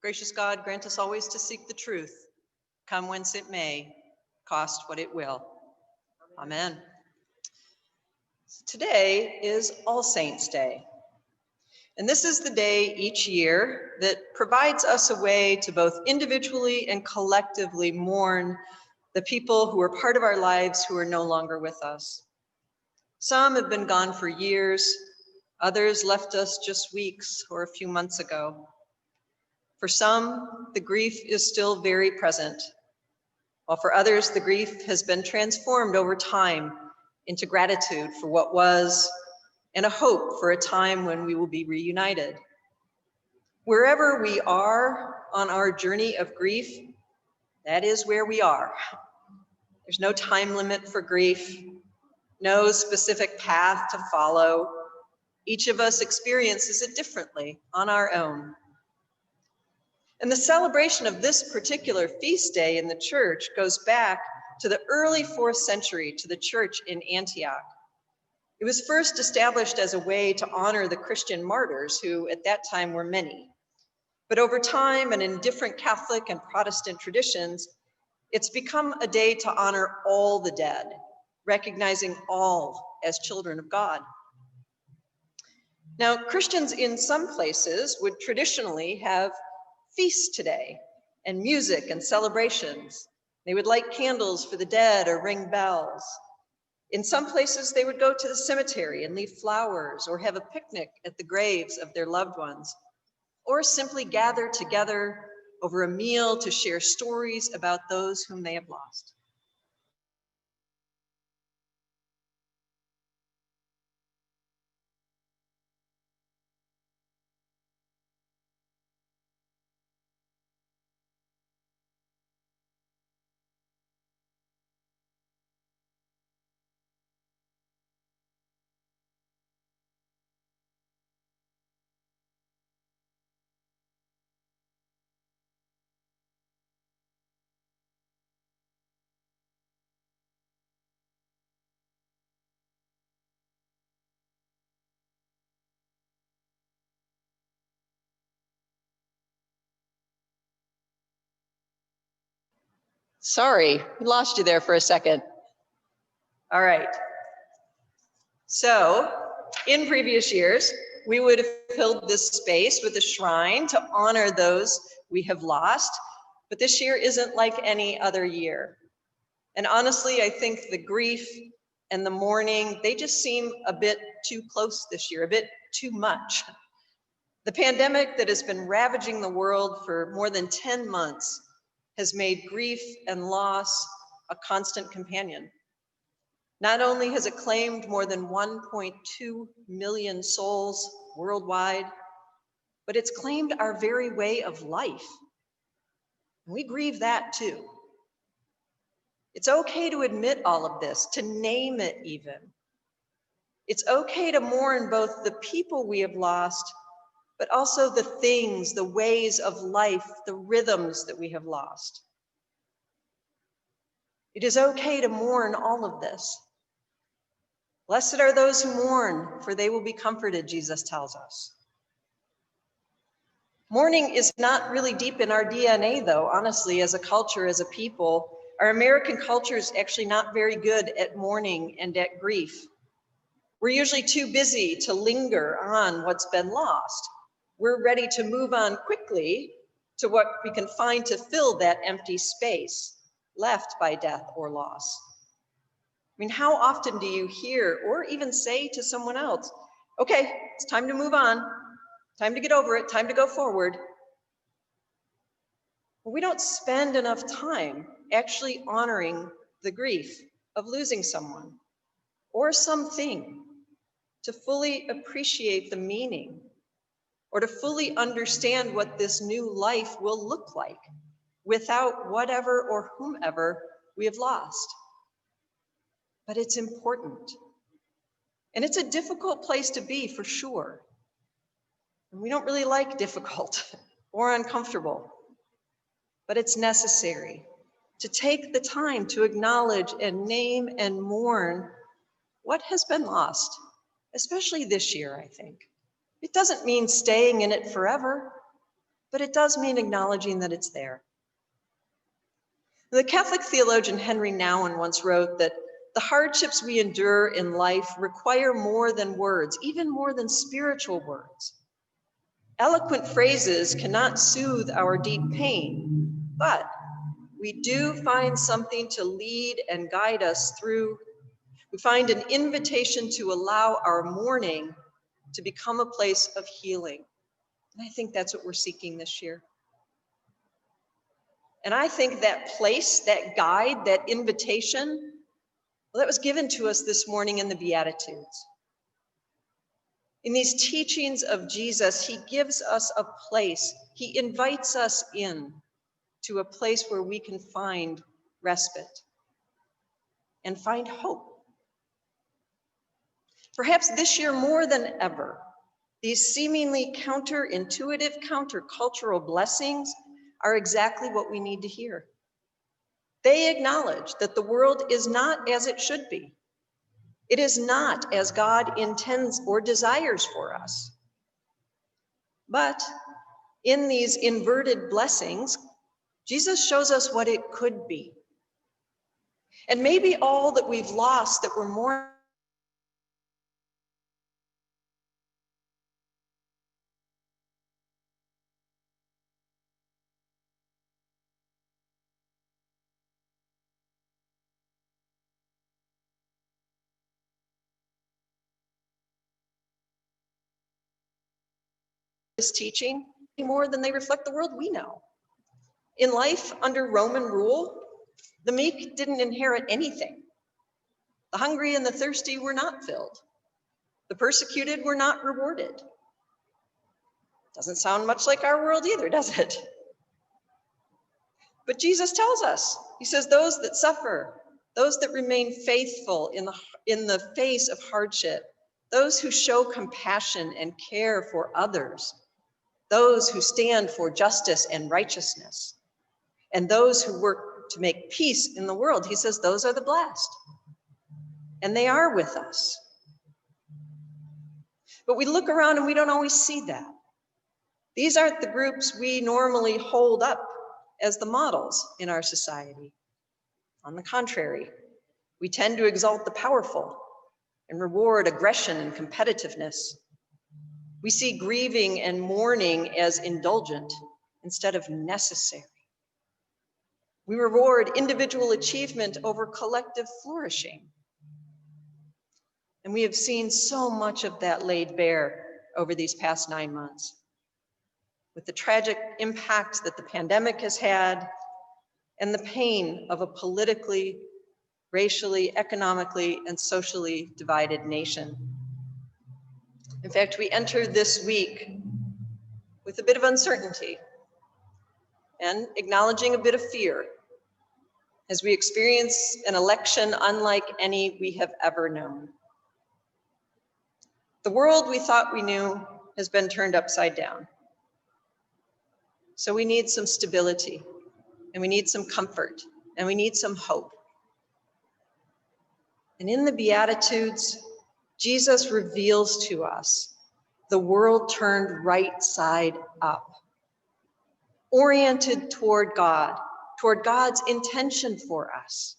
Gracious God, grant us always to seek the truth, come whence it may, cost what it will. Amen. Today is All Saints' Day. And this is the day each year that provides us a way to both individually and collectively mourn the people who are part of our lives who are no longer with us. Some have been gone for years, others left us just weeks or a few months ago. For some, the grief is still very present, while for others, the grief has been transformed over time into gratitude for what was and a hope for a time when we will be reunited. Wherever we are on our journey of grief, that is where we are. There's no time limit for grief, no specific path to follow. Each of us experiences it differently on our own. And the celebration of this particular feast day in the church goes back to the early 4th century to the church in Antioch. It was first established as a way to honor the Christian martyrs, who at that time were many. But over time and in different Catholic and Protestant traditions, it's become a day to honor all the dead, recognizing all as children of God. Now, Christians in some places would traditionally have feasts today and music and celebrations. They would light candles for the dead or ring bells. In some places, they would go to the cemetery and leave flowers or have a picnic at the graves of their loved ones, or simply gather together over a meal to share stories about those whom they have lost. Sorry, we lost you there for a second. All right. So, in previous years, we would have filled this space with a shrine to honor those we have lost, but this year isn't like any other year. And honestly, I think the grief and the mourning, they just seem a bit too close this year, a bit too much. The pandemic that has been ravaging the world for more than 10 months has made grief and loss a constant companion. Not only has it claimed more than 1.2 million souls worldwide, but it's claimed our very way of life. And we grieve that too. It's okay to admit all of this, to name it even. It's okay to mourn both the people we have lost, but also the things, the ways of life, the rhythms that we have lost. It is okay to mourn all of this. Blessed are those who mourn, for they will be comforted, Jesus tells us. Mourning is not really deep in our DNA, though, honestly, as a culture, as a people. Our American culture is actually not very good at mourning and at grief. We're usually too busy to linger on what's been lost. We're ready to move on quickly to what we can find to fill that empty space left by death or loss. I mean, how often do you hear or even say to someone else, okay, it's time to move on, time to get over it, time to go forward? Well, we don't spend enough time actually honoring the grief of losing someone or something to fully appreciate the meaning or to fully understand what this new life will look like without whatever or whomever we have lost. But it's important. And it's a difficult place to be for sure. And we don't really like difficult or uncomfortable, but it's necessary to take the time to acknowledge and name and mourn what has been lost, especially this year, I think. It doesn't mean staying in it forever. but it does mean acknowledging that it's there. The Catholic theologian Henry Nouwen once wrote that the hardships we endure in life require more than words, even more than spiritual words. Eloquent phrases cannot soothe our deep pain, but we do find something to lead and guide us through. We find an invitation to allow our mourning to become a place of healing. And I think that's what we're seeking this year. And I think that place, that guide, that invitation, well, that was given to us this morning in the Beatitudes. In these teachings of Jesus, he gives us a place. He invites us in to a place where we can find respite and find hope. Perhaps this year more than ever, these seemingly counterintuitive, countercultural blessings are exactly what we need to hear. They acknowledge that the world is not as it should be. It is not as God intends or desires for us. But in these inverted blessings, Jesus shows us what it could be. And maybe all that we've lost that we're more this teaching more than they reflect the world we know. In life under Roman rule, the meek didn't inherit anything. The hungry and the thirsty were not filled. The persecuted were not rewarded. Doesn't sound much like our world either, does it? But Jesus tells us, he says, those that suffer, those that remain faithful in the face of hardship, those who show compassion and care for others, those who stand for justice and righteousness, and those who work to make peace in the world, he says, those are the blessed. And they are with us. But we look around and we don't always see that. These aren't the groups we normally hold up as the models in our society. On the contrary, we tend to exalt the powerful and reward aggression and competitiveness. We see grieving and mourning as indulgent instead of necessary. We reward individual achievement over collective flourishing. And we have seen so much of that laid bare over these past 9 months, with the tragic impact that the pandemic has had and the pain of a politically, racially, economically, and socially divided nation. In fact, we enter this week with a bit of uncertainty and acknowledging a bit of fear as we experience an election unlike any we have ever known. The world we thought we knew has been turned upside down. So we need some stability, and we need some comfort, and we need some hope. And in the Beatitudes, Jesus reveals to us the world turned right side up, oriented toward God, toward God's intention for us.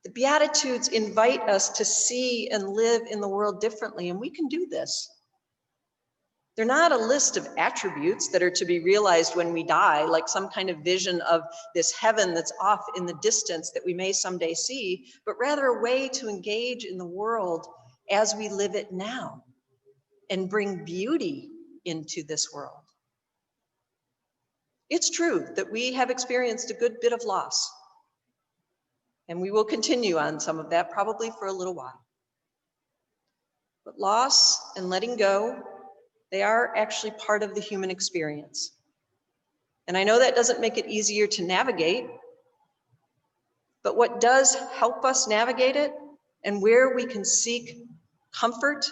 The Beatitudes invite us to see and live in the world differently, and we can do this. They're not a list of attributes that are to be realized when we die, like some kind of vision of this heaven that's off in the distance that we may someday see, but rather a way to engage in the world as we live it now and bring beauty into this world. It's true that we have experienced a good bit of loss, and we will continue on some of that probably for a little while. But loss and letting go, they are actually part of the human experience. And I know that doesn't make it easier to navigate, but what does help us navigate it and where we can seek comfort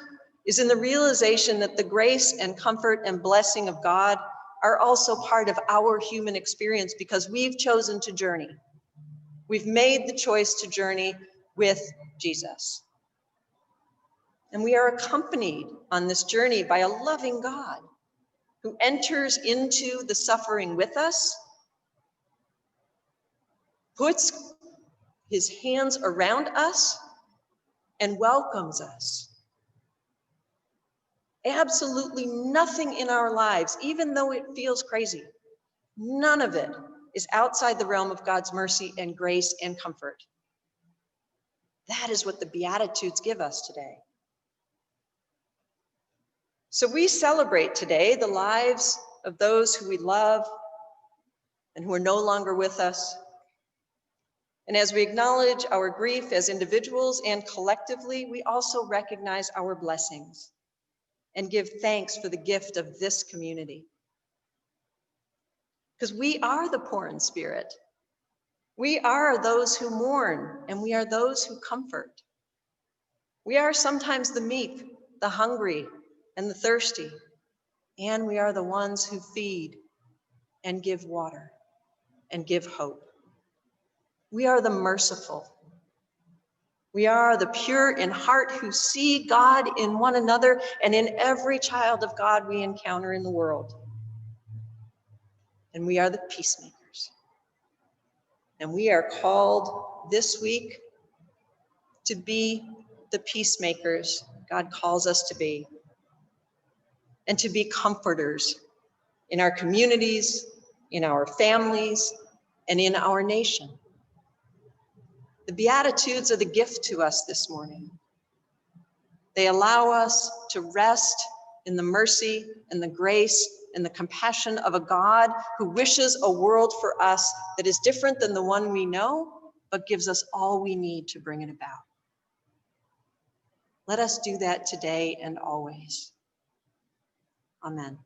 is in the realization that the grace and comfort and blessing of God are also part of our human experience because we've chosen to journey. We've made the choice to journey with Jesus. And we are accompanied on this journey by a loving God who enters into the suffering with us, puts his hands around us, and welcomes us. Absolutely nothing in our lives, even though it feels crazy, none of it is outside the realm of God's mercy and grace and comfort. That is what the Beatitudes give us today. So we celebrate today the lives of those who we love and who are no longer with us. And as we acknowledge our grief as individuals and collectively, we also recognize our blessings and give thanks for the gift of this community. Because we are the poor in spirit. We are those who mourn, and we are those who comfort. We are sometimes the meek, the hungry, and the thirsty, and we are the ones who feed and give water and give hope. We are the merciful. We are the pure in heart who see God in one another and in every child of God we encounter in the world. And we are the peacemakers. And we are called this week to be the peacemakers God calls us to be, and to be comforters in our communities, in our families, and in our nation. The Beatitudes are the gift to us this morning. They allow us to rest in the mercy and the grace and the compassion of a God who wishes a world for us that is different than the one we know, but gives us all we need to bring it about. Let us do that today and always. Amen.